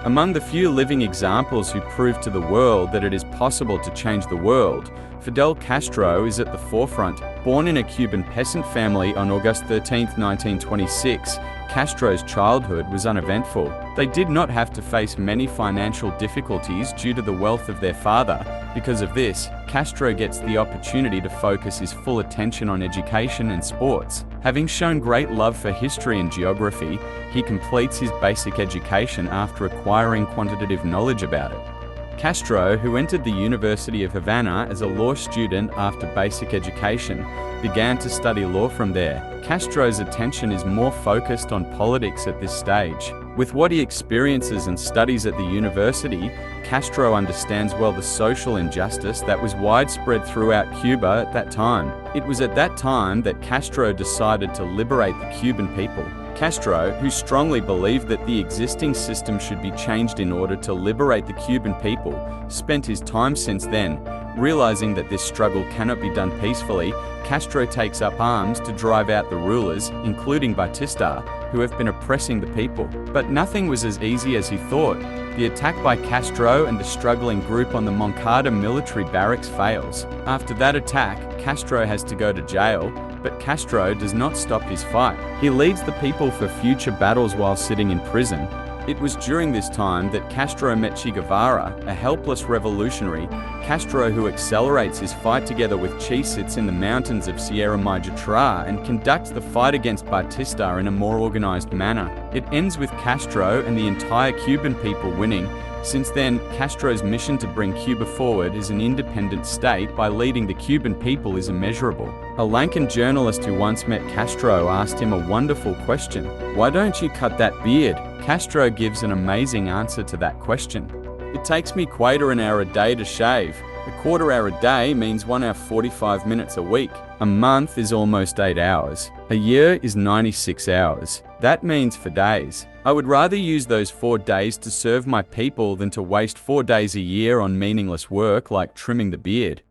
Among the few living examples who proved to the world that it is possible to change the world, Fidel Castro is at the forefront. Born in a Cuban peasant family on August 13, 1926, Castro's childhood was uneventful. They did not have to face many financial difficulties due to the wealth of their father. Because of this, Castro gets the opportunity to focus his full attention on education and sports. Having shown great love for history and geography, he completes his basic education after acquiring quantitative knowledge about it. Castro, who entered the University of Havana as a law student after basic education, began to study law from there. Castro's attention is more focused on politics at this stage. With what he experiences and studies at the university, Castro understands well the social injustice that was widespread throughout Cuba at that time. It was at that time that Castro decided to liberate the Cuban people. Castro, who strongly believed that the existing system should be changed in order to liberate the Cuban people, spent his time since then. Realizing that this struggle cannot be done peacefully, Castro takes up arms to drive out the rulers, including Batista, who have been oppressing the people. But nothing was as easy as he thought. The attack by Castro and the struggling group on the Moncada military barracks fails. After that attack, Castro has to go to jail, but Castro does not stop his fight. He leads the people for future battles while sitting in prison. It was during this time that Castro met Che Guevara, a helpless revolutionary. Castro, who accelerates his fight together with Che, sits in the mountains of Sierra Maestra and conducts the fight against Batista in a more organized manner. It ends with Castro and the entire Cuban people winning. Since then, Castro's mission to bring Cuba forward as an independent state by leading the Cuban people is immeasurable. A Lankan journalist who once met Castro asked him a wonderful question: "Why don't you cut that beard?" Castro gives an amazing answer to that question. "It takes me quite an hour a day to shave. A quarter hour a day means 1 hour 45 minutes a week. A month is almost 8 hours. A year is 96 hours. That means for days. I would rather use those 4 days to serve my people than to waste 4 days a year on meaningless work like trimming the beard."